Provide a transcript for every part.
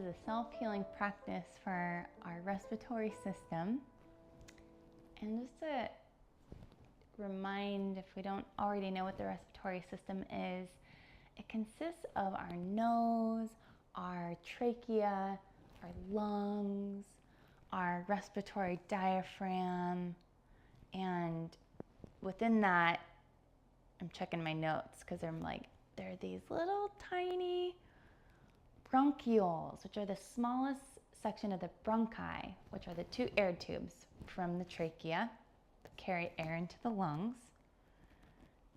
a self-healing practice for our respiratory system. And just to remind, if we don't already know what the respiratory system is, it consists of our nose, our trachea, our lungs, our respiratory diaphragm, and within that, I'm checking my notes because I'm like, there are these little tiny bronchioles, which are the smallest section of the bronchi, which are the two air tubes from the trachea that carry air into the lungs.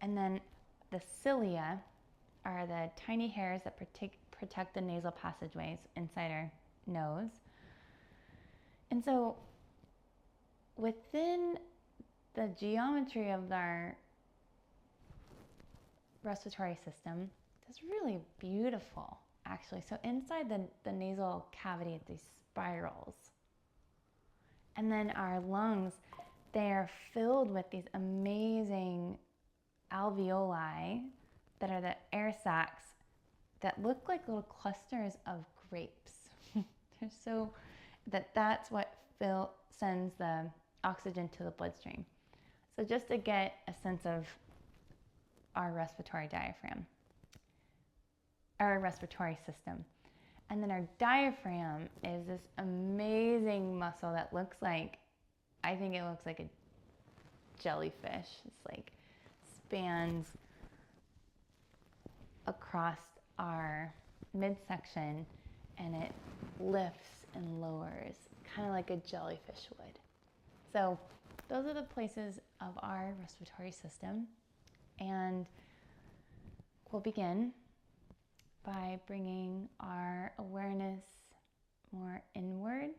And then the cilia are the tiny hairs that protect the nasal passageways inside our nose. And so within the geometry of our respiratory system, it's really beautiful, actually. So inside the nasal cavity, these spirals. And then our lungs, they are filled with these amazing alveoli that are the air sacs that look like little clusters of grapes. They're so that's what sends the oxygen to the bloodstream. So just to get a sense of our respiratory diaphragm, our respiratory system. And then our diaphragm is this amazing muscle that looks like, I think it looks like a jellyfish. It's like spans across our midsection and it lifts and lowers, kind of like a jellyfish would. So those are the places of our respiratory system. And we'll begin by bringing our awareness more inward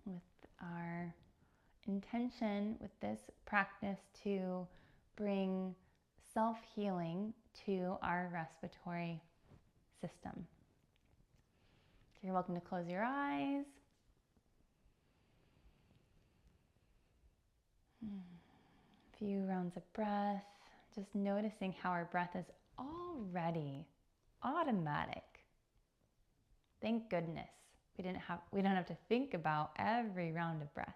with our intention with this practice to bring self-healing to our respiratory system. So you're welcome to close your eyes. A few rounds of breath, just noticing how our breath is already automatic. Thank goodness we don't have to think about every round of breath.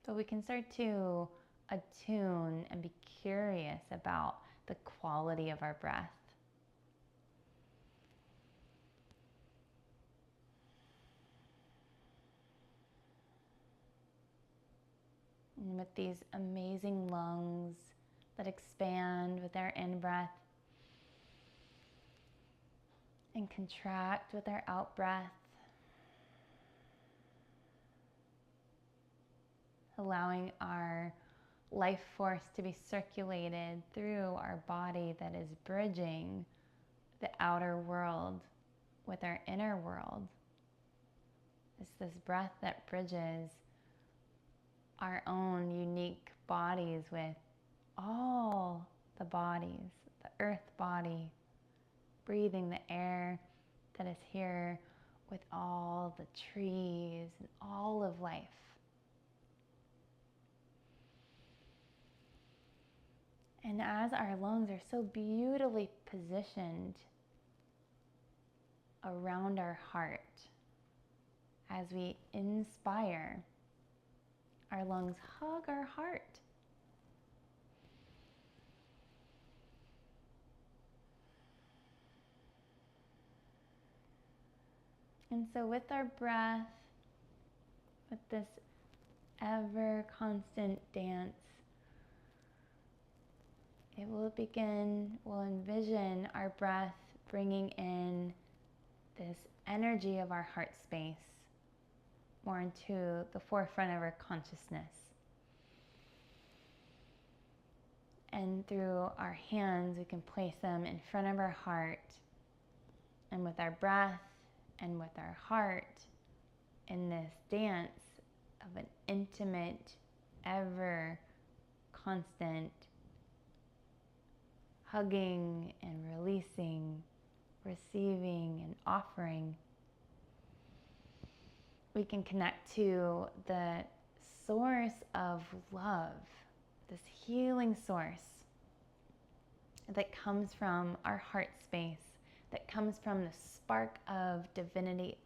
So we can start to attune and be curious about the quality of our breath. And with these amazing lungs that expand with our in-breath and contract with our out-breath, allowing our life force to be circulated through our body that is bridging the outer world with our inner world. It's this breath that bridges our own unique bodies with all the bodies, the earth body, breathing the air that is here with all the trees and all of life. And as our lungs are so beautifully positioned around our heart, as we inspire, our lungs hug our heart. And so with our breath, with this ever constant dance, we'll envision our breath bringing in this energy of our heart space more into the forefront of our consciousness. And through our hands, we can place them in front of our heart. And with our breath and with our heart, in this dance of an intimate, ever constant hugging and releasing, receiving and offering, we can connect to the source of love, this healing source. that comes from our heart space, that comes from the spark of divinity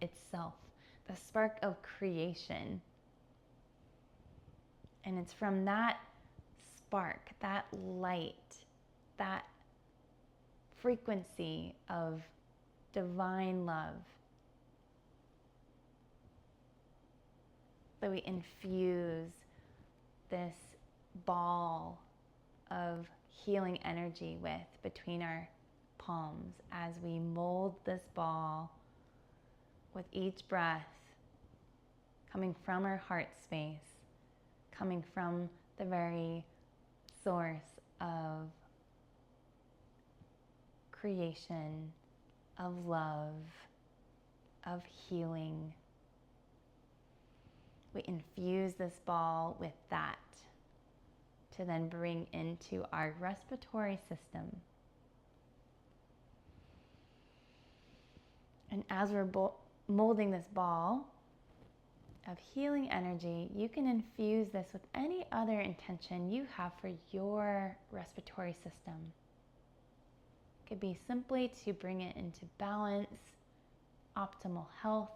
itself, the spark of creation. And it's from that spark, that light, that frequency of divine love that we infuse this ball of healing energy with between our palms as we mold this ball with each breath coming from our heart space, coming from the very source of creation, of love, of healing. We infuse this ball with that to then bring into our respiratory system. And as we're molding this ball of healing energy, you can infuse this with any other intention you have for your respiratory system. It could be simply to bring it into balance, optimal health,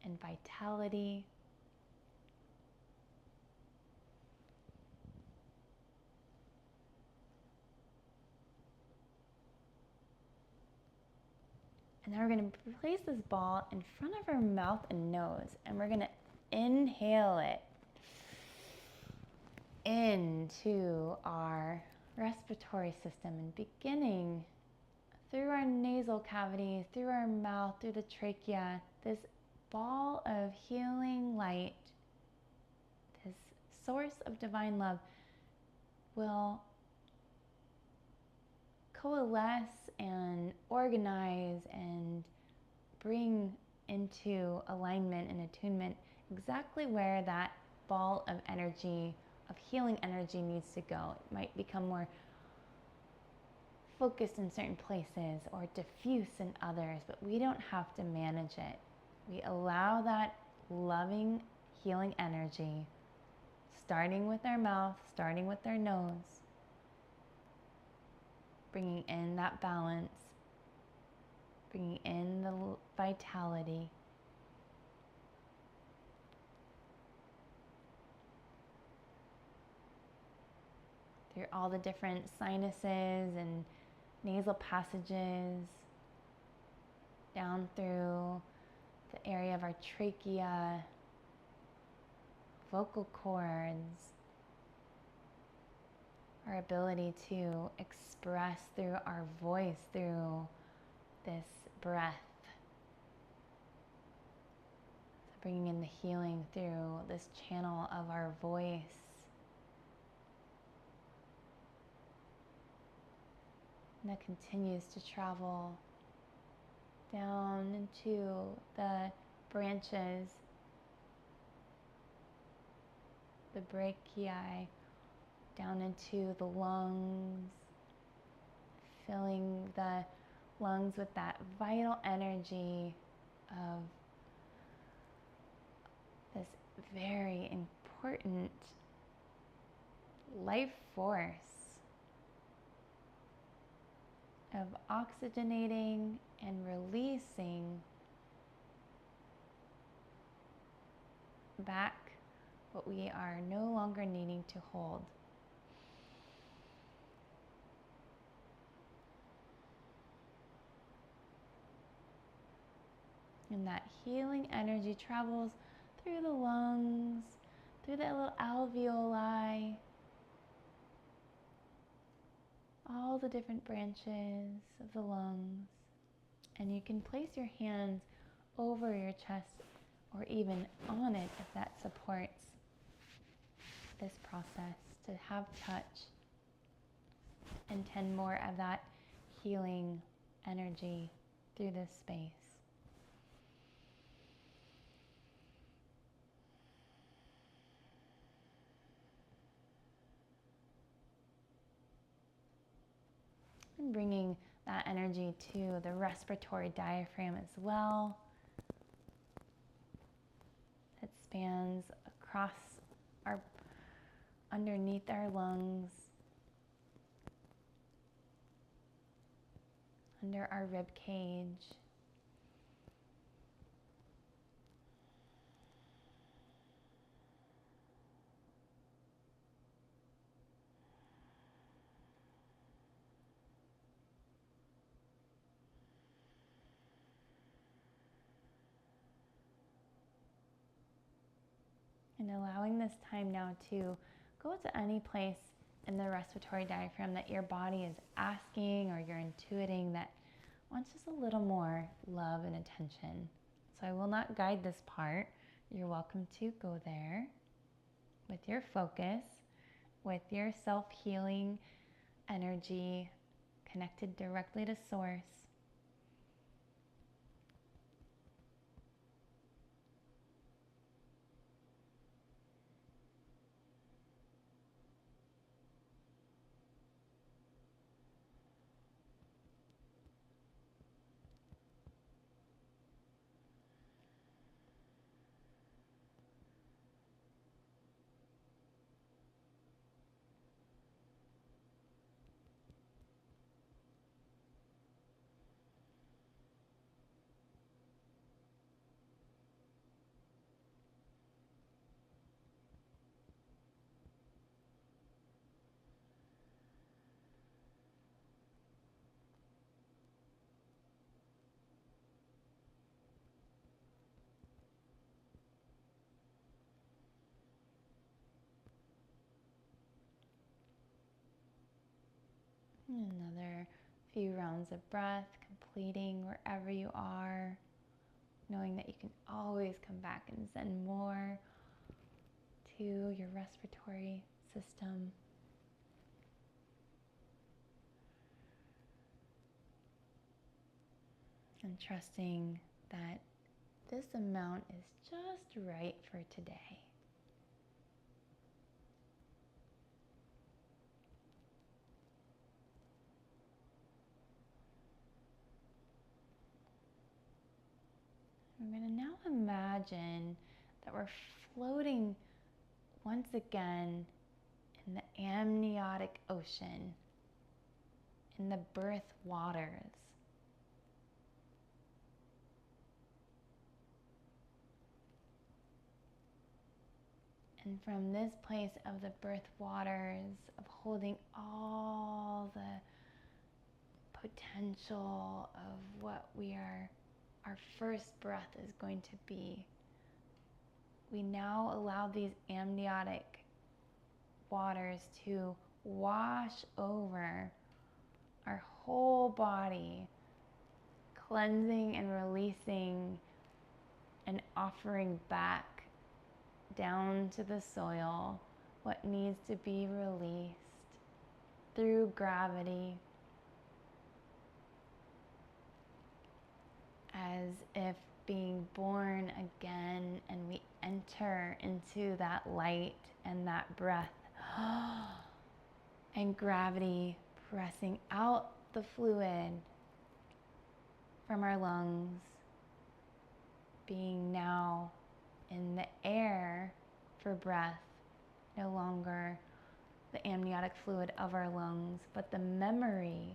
and vitality. And now we're going to place this ball in front of our mouth and nose, and we're going to inhale it into our respiratory system, and beginning through our nasal cavity, through our mouth, through the trachea, this ball of healing light, this source of divine love will coalesce and organize and bring into alignment and attunement exactly where that ball of energy, of healing energy, needs to go. It might become more focused in certain places or diffuse in others, but we don't have to manage it. We allow that loving, healing energy, starting with our mouth, starting with our nose, bringing in that balance, bringing in the vitality. Through all the different sinuses and nasal passages, down through the area of our trachea, vocal cords, our ability to express through our voice, through this breath. So bringing in the healing through this channel of our voice. And that continues to travel down into the branches, the brachii, down into the lungs, filling the lungs with that vital energy of this very important life force of oxygenating and releasing back what we are no longer needing to hold. And that healing energy travels through the lungs, through the little alveoli, all the different branches of the lungs. And you can place your hands over your chest or even on it if that supports this process, to have touch and tend more of that healing energy through this space. And bringing that energy to the respiratory diaphragm as well. It spans across underneath our lungs, under our rib cage. And allowing this time now to go to any place in the respiratory diaphragm that your body is asking or you're intuiting that wants just a little more love and attention. So I will not guide this part. You're welcome to go there with your focus, with your self-healing energy connected directly to source. Another few rounds of breath, completing wherever you are, knowing that you can always come back and send more to your respiratory system. And trusting that this amount is just right for today. We're going to now imagine that we're floating once again in the amniotic ocean, in the birth waters. And from this place of the birth waters, of holding all the potential of what our first breath is going to be, we now allow these amniotic waters to wash over our whole body, cleansing and releasing and offering back down to the soil what needs to be released through gravity, as if being born again, and we enter into that light and that breath and gravity pressing out the fluid from our lungs, being now in the air for breath, no longer the amniotic fluid of our lungs, but the memory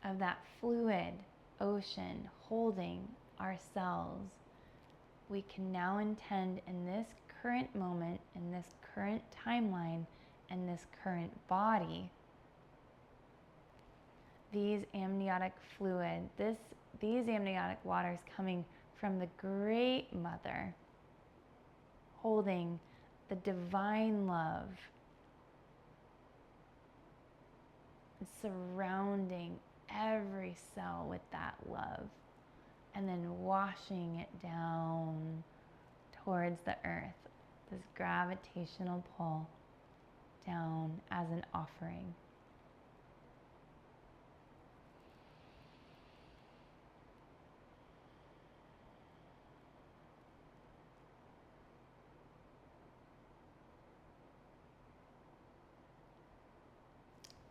of that fluid ocean holding our cells. We can now intend in this current moment, in this current timeline, and this current body, these amniotic fluid, these amniotic waters coming from the Great Mother, holding the divine love, surrounding every cell with that love, and then washing it down towards the earth, this gravitational pull down as an offering.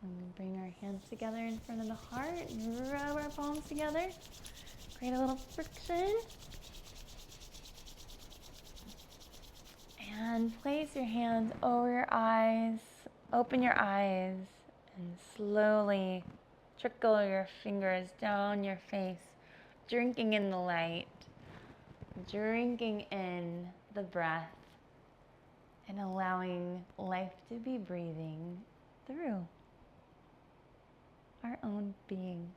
And we bring our hands together in front of the heart and rub our palms together. Create a little friction. And place your hands over your eyes. Open your eyes and slowly Trickle your fingers down your face, drinking in the light, drinking in the breath, and allowing life to be breathing through our own being.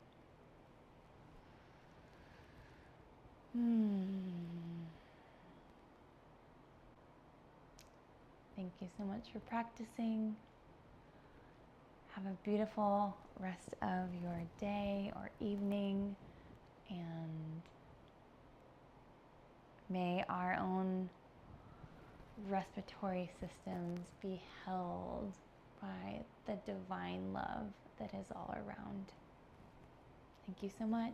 Thank you so much for practicing. Have a beautiful rest of your day or evening, and may our own respiratory systems be held by the divine love that is all around. Thank you so much.